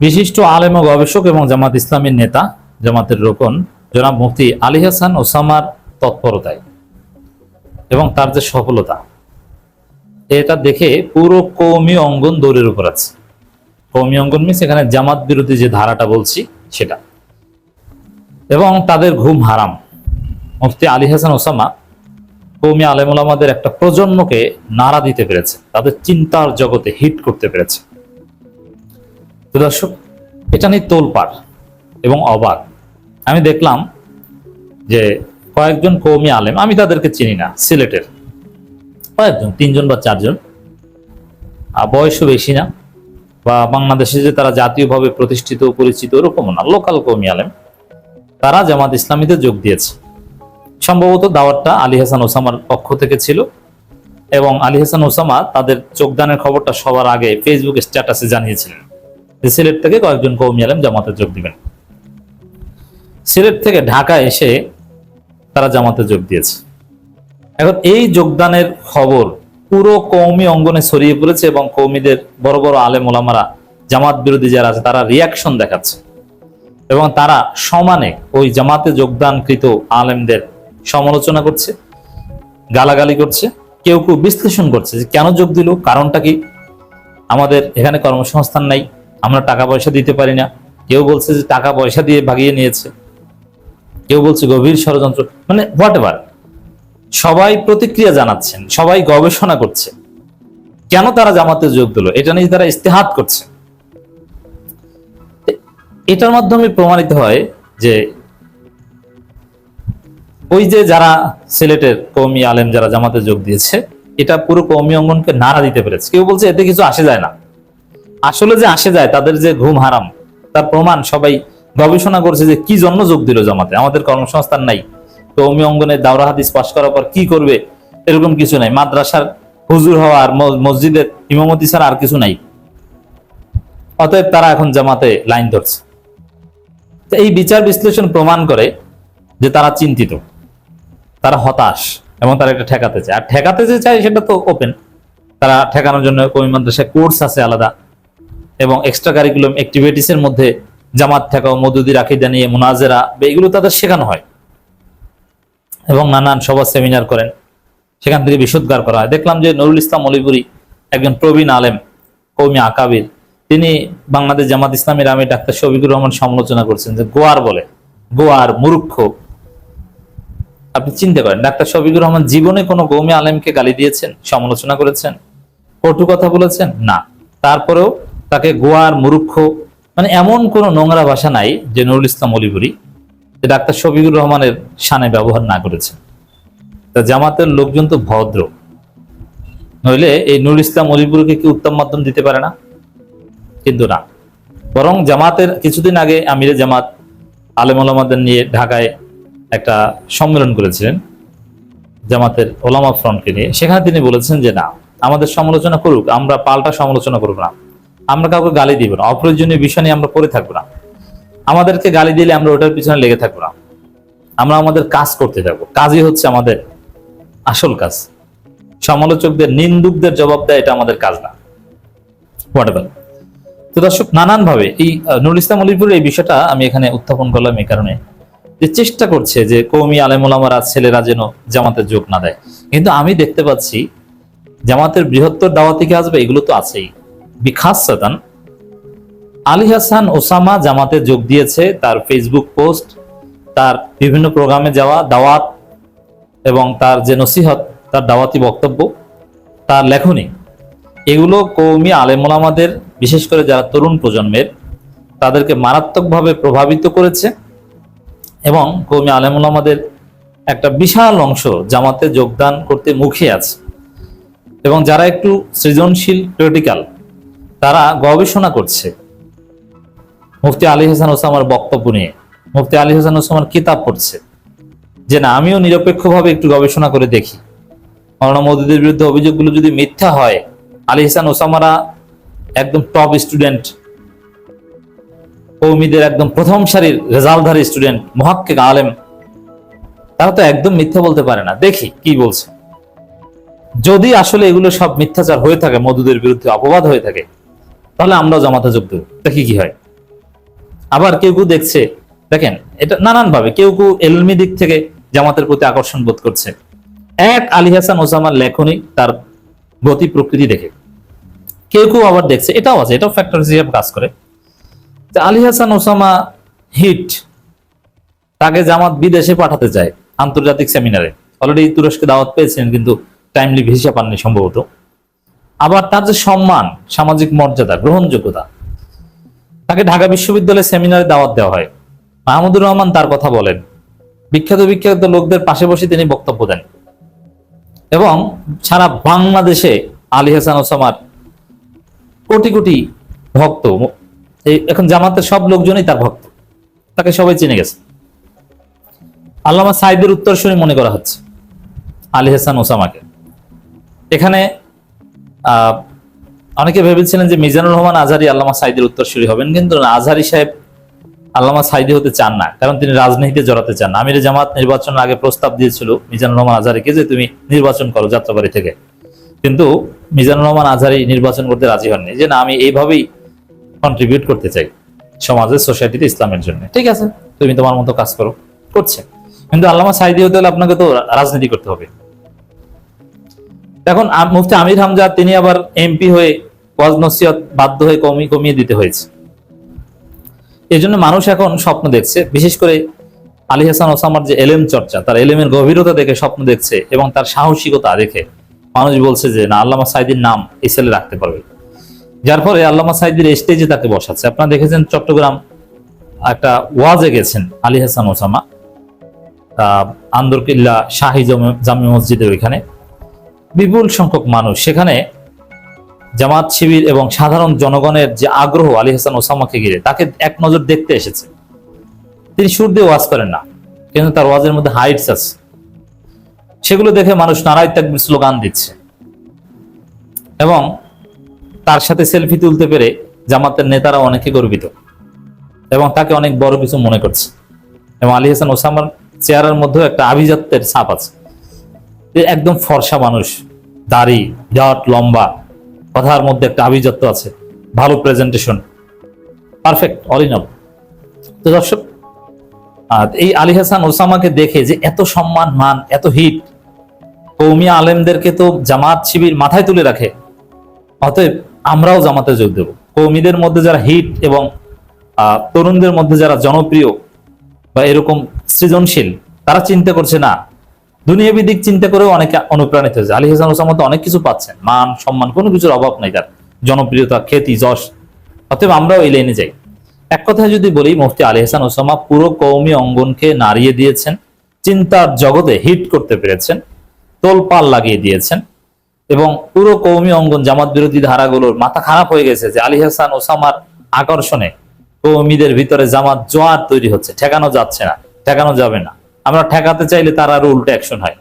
বিশিষ্ট আলেম ও গবেষক এবং জামাত ইসলামীর নেতা, জামাতের রোকন জনাব মুফতি আলী হাসান ওসামার তৎপরতায় এবং তার যে সফলতা, এটা দেখে পুরো কওমি অঙ্গন দৌড়ের উপর আছে। কওমি অঙ্গন মিনস এখানে জামাত বিরোধী যে ধারাটা বলছি সেটা, এবং তাদের ঘুম হারাম। মুফতি আলী হাসান ওসামা কওমি আলেম ওলামাদের একটা প্রজন্মকে নাড়া দিতে পেরেছে, তাদের চিন্তার জগতে হিট করতে পেরেছে। তো দর্শক, এটা নিয়ে তোলপাড় এবং অবাক। আমি দেখলাম যে কয়েকজন কওমি আলেম, আমি তাদেরকে চিনি না, সিলেটের কয়েকজন, 3জন বা 4জন, বয়সও বেশি না, বা বাংলাদেশে যে তারা জাতীয়ভাবে প্রতিষ্ঠিত পরিচিত ওরকম না, লোকাল কওমি আলেম, তারা জামাত ইসলামীতে যোগ দিয়েছে। সম্ভবত দাওয়াতটা আলী হাসান ওসামার পক্ষ থেকে ছিল, এবং আলী হাসান ওসামা তাদের যোগদানের খবরটা সবার আগে ফেসবুক স্ট্যাটাসে জানিয়েছিলেন যে সিলেট থেকে কয়েকজন কওমি আলেম জামাতে যোগ দিবেন। সিলেট থেকে ঢাকা এসে তারা জামাতে যোগ দিয়েছে। এখন এই যোগদানের খবর পুরো কওমি অঙ্গনে ছড়িয়ে পড়েছে, এবং কওমিদের বড় বড় আলেম ওলামারা, জামাত বিরোধী যারা আছে, তারা রিয়াকশন দেখাচ্ছে, এবং তারা সমানে ওই জামাতে যোগদানকৃত আলেমদের সমালোচনা করছে, গালাগালি করছে, কেউ কেউ বিশ্লেষণ করছে যে কেন যোগ দিল, কারণটা কি, আমাদের এখানে কর্মসংস্থান নাই, আমরা টাকা পয়সা দিতে পারি না, কেউ বলছে যে টাকা পয়সা দিয়ে ভাগিয়ে নিয়েছে, কেউ বলছে গভীর ষড়যন্ত্র, মানে হোয়াট এভার, সবাই প্রতিক্রিয়া জানাচ্ছেন, সবাই গবেষণা করছে কেন তারা জামাতে যোগ দিল, এটা নিয়ে তারা ইস্তেহাত করছে। এটার মাধ্যমে প্রমাণিত হয় যে ওই যে যারা সিলেটের কওমি আলেম যারা জামাতে যোগ দিয়েছে, এটা পুরো কওমি অঙ্গনকে নাড়া দিতে পেরেছে। কেউ বলছে এতে কিছু আসে যায় না, আসলে যে আসে যায়, তাদের যে ঘুম হারাম তার প্রমাণ সবাই গবেষণা করছে যে কি জন্য যোগ দিল জামাতে। আমাদের কর্মসংস্থান নাই, কওমি অঙ্গনে দাওরা হাদিস পাশ করার পর কি করবে এরকম কিছু নাই, মাদ্রাসার হুজুর হওয়া আর মসজিদের ইমামতি ছাড়া আর কিছু নাই, অতএব তারা এখন জামাতে লাইন ধরছে। এই বিচার বিশ্লেষণ প্রমাণ করে যে তারা চিন্তিত, তারা হতাশ, এবং তারা এটা ঠেকাতে চায়। আর ঠেকাতে যে চায় সেটা তো ওপেন, তারা ঠেকানোর জন্য কওমি মাদ্রাসায় কোর্স আছে আলাদা, এবং এক্সট্রা কারিকুলাম অ্যাক্টিভিটিস এর মধ্যে জামাত ঠেকাও, মওদুদির আকীদা নিয়ে মুনাজেরা, এগুলো তাদের শেখানো হয়, এবং নানান সভা সেমিনার করেন, সেখান থেকে বিশুদ্ধার করা হয়। দেখলাম যে নুরুল ইসলাম অলিপুরি, একজন প্রবীণ আলেম, কওমি আকাবির, তিনি বাংলাদেশ জামাত ইসলামীর আমির ডাক্তার শফিকুর রহমান সমালোচনা করছেন যে গোয়ার বলে, গোয়ার মূর্খ। আপনি চিন্তা করেন, ডাক্তার শফিকুর রহমান জীবনে কোনো কওমি আলেমকে গালি দিয়েছেন, সমালোচনা করেছেন, কটু কথা বলেছেন? না। তারপরেও তাকে গোয়ার মূর্খ, মানে এমন কোন নোংরা ভাষা নাই যে নুরুল ইসলাম অলিপুরি ডাক্তার শফিকুর রহমানের শানে ব্যবহার না করেছেন। তা জামাতের লোকজন তো ভদ্র, নইলে এই নুরুল ইসলাম অলিপুরকে কি উত্তম মাধ্যম দিতে পারে না? কিন্তু না, বরং জামাতের কিছুদিন আগে আমিরে জামাত আলেম ওলামাদের নিয়ে ঢাকায় একটা সম্মেলন করেছিলেন জামাতের ওলামা ফ্রন্টকে নিয়ে। সেখানে তিনি বলেছেন যে না, আমাদের সমালোচনা করুক, আমরা পাল্টা সমালোচনা করব না, আমরা কাউকে গালি দিব না, অপ্রয়োজনীয় বিষয় নিয়ে আমরা পড়ে থাকবো না, আমাদেরকে গালি দিলে আমরা ওটার পিছনে লেগে থাকবো না, আমরা আমাদের কাজ করতে থাকবো, কাজই হচ্ছে আমাদের আসল কাজ। সমালোচকদের, নিন্দুকদের জবাব দেয়, এটা আমাদের কাজ না। হোয়াটএভার। তো দর্শক, নানান ভাবে এই নুরুল ইসলাম অলিপুরের এই বিষয়টা আমি এখানে উত্থাপন করলাম এই কারণে যে চেষ্টা করছে যে কওমি আলেম ওলামারা, ছেলেরা যেন জামাতে যোগ না দেয়। কিন্তু আমি দেখতে পাচ্ছি জামাতের বৃহত্তর দাওয়াতি কাজ বা এগুলো তো আছেই, বিখাসাতান আলী হাসান ওসামা জামাতে যোগ দিয়েছে, তার ফেসবুক পোস্ট, তার বিভিন্ন প্রোগ্রামে যাওয়া দাওয়াত, এবং তার যে নসিহত, তার দাওয়াতি বক্তব্য, তার লেখনী, এগুলো কওমি আলেম ওলামাদের, বিশেষ করে যারা তরুণ প্রজন্মের, তাদেরকে মারাত্মকভাবে প্রভাবিত করেছে, এবং কওমি আলেম ওলামাদের একটা বিশাল অংশ জামাতে যোগদান করতে মুখিয়ে আছে। এবং যারা একটু সৃজনশীল, ক্রিটিক্যাল, তারা গবেষণা করছে মুফতি আলী হাসান ওসামার বক্তব্য নিয়ে, মুফতি আলী হাসান ওসামার কিতাব পড়ছে, যে না, আমিও নিরপেক্ষভাবে একটু গবেষণা করে দেখি, মাওলানা মওদুদের বিরুদ্ধে অভিযোগগুলো যদি মিথ্যা হয়, আলী হাসান ওসামারা একদম টপ স্টুডেন্ট, কওমিদের একদম প্রথম সারির রেজাল্টধারী স্টুডেন্ট, মুহাক্কিক আলেম, তারা তো একদম মিথ্যা বলতে পারে না, দেখি কি বলছে। যদি আসলে এগুলো সব মিথ্যাচার হয়ে থাকে, মওদুদের বিরুদ্ধে অপবাদ হয়ে থাকে, তাহলে আমরাও জামাতে যোগ দেব, দেখি কি হয়। আবার কেউ কেউ দেখছে, দেখেন এটা নানান ভাবে, কেউ কেউ এলমি দিক থেকে জামাতের প্রতি আকর্ষণ বোধ করছে এক আলী হাসান ওসামার লেখনী, তার গতি প্রকৃতি দেখে। কেউ কেউ আবার দেখছে, এটাও আছে, এটাও ফ্যাক্টর হিসেবে কাজ করে, যে আলী হাসান ওসামা হিট, তাকে জামাত বিদেশে পাঠাতে চায় আন্তর্জাতিক সেমিনারে, অলরেডি তুরস্কে দাওয়াত পেয়েছেন কিন্তু টাইমলি ভিসা পাননি সম্ভবত। আবার তার যে সম্মান, সামাজিক মর্যাদা, গ্রহণযোগ্যতা, তাকে ঢাকা বিশ্ববিদ্যালয়ের সেমিনারে দাওয়াত দেওয়া হয়। মাহমুদুর রহমান তার কথা বলেন, বিখ্যাত বিখ্যাত লোকদের পাশে বসে তিনি বক্তব্য দেন, এবং সারা বাংলাদেশে আলী হাসান ওসামার কোটি কোটি ভক্ত, এখন জামাতের সব লোকজনই তার ভক্ত, তাকে সবাই চিনে গেছে। আল্লামা সাঈদীর উত্তরসূরি মনে করা হচ্ছে আলী হাসান ওসামাকে। এখানে অনেকে ভেবেছিলেন যে মিজানুর রহমান আজহারী আল্লামা সাঈদীর উত্তরসূরি হবেন, কিন্তু আজহারী সাহেব আল্লামা সাঈদী হতে চান না, কারণ তিনি রাজনীতিতে জড়াতে চান না। আমিরে জামাত নির্বাচনের আগে প্রস্তাব দিয়েছিল মিজানুর রহমান আজহারীকে যে তুমি নির্বাচন করো যাত্রাবাড়ি থেকে, কিন্তু মিজানুর রহমান আজহারী নির্বাচন করতে রাজি হননি, যে না আমি এইভাবেই কন্ট্রিবিউট করতে চাই সমাজের, সোসাইটিতে, ইসলামের জন্য। ঠিক আছে, তুমি তোমার মতো কাজ করো, করছে। কিন্তু আল্লামা সাঈদী হতে হলে আপনাকে তো রাজনীতি করতে হবে। এখন মুফতি আমির হামজা, তিনি আবার এমপি হয়ে ওয়াজ নসিহত বাধ্য হয়ে কমিয়ে দিতে হয়েছে। এই জন্য মানুষ এখন স্বপ্ন দেখছে, বিশেষ করে আলী হাসান ওসামার যে এলেম চর্চা, তার এলেমের গভীরতা দেখে স্বপ্ন দেখছে, এবং তার সাহসিকতা দেখে মানুষ বলছে যে না, আল্লামা সাঈদীর নাম এই ছেলে রাখতে পারবে। যার ফলে আল্লামা সাঈদীর স্টেজে তাকে বসাচ্ছে। আপনারা দেখেছেন চট্টগ্রাম একটা ওয়াজে গেছেন আলী হাসান ওসামা, আন্দরকিল্লা শাহী জামে মসজিদের ওইখানে বিপুল সংখ্যক মানুষ, সেখানে জামাত শিবির এবং সাধারণ জনগণের যে আগ্রহ আলী হাসান ওসামাকে ঘিরে, তাকে এক নজর দেখতে এসেছে। তিনি সুর দিয়ে ওয়াজ করেন না, কিন্তু তার ওয়াজের মধ্যে হাইটস আছে, সেগুলো দেখে মানুষ নারায়ে তাকবীর স্লোগান দিচ্ছে, এবং তার সাথে সেলফি তুলতে পেরে জামাতের নেতারা অনেকে গর্বিত, এবং তাকে অনেক বড় কিছু মনে করছে। এবং আলী হাসান ওসামার চেহারার মধ্যেও একটা আভিজাত্যের ছাপ আছে, একদম ফর্সা মানুষ, দাড়ি জট লম্বা, কথার মধ্যে একটা আভিজাত্য আছে, ভালো presentation, perfect, all in all. তো দর্শক, এই আলী হাসান ওসামাকে দেখে যে এত সম্মান, মান, এত হিট, কওমি আলেমদেরকে তো জামাত শিবির মাথায় তুলে রাখে, অতএব আমরাও জামাতে যোগ দেব। কওমিদের মধ্যে যারা হিট এবং তরুণদের মধ্যে যারা জনপ্রিয় বা এরকম সৃজনশীল, তারা চিন্তা করছে না, দুনিয়াবী দিক চিন্তা করেও অনেকে অনুপ্রাণিত হয়েছে। আলী হাসান ওসামা তো অনেক কিছু পাচ্ছেন, মান সম্মান, কোনো কিছুর অভাব নাই তার, জনপ্রিয়তা, খ্যাতি, যশ, অতএব আমরাও এই লাইনে যাই। এক কথায় যদি বলি, মুফতি আলী হাসান ওসামা পুরো কওমি অঙ্গনকে নাড়িয়ে দিয়েছেন, চিন্তার জগতে হিট করতে পেরেছেন, তোলপাল লাগিয়ে দিয়েছেন, এবং পুরো কওমি অঙ্গন, জামাত বিরোধী ধারাগুলোর মাথা খারাপ হয়ে গেছে যে আলী হাসান ওসামার আকর্ষণে কওমিদের ভিতরে জামাত জোয়ার তৈরি হচ্ছে, ঠেকানো যাচ্ছে না, ঠেকানো যাবে না। আমরা ঠেকাতে চাইলে তার আরো উল্টো অ্যাকশন হয়।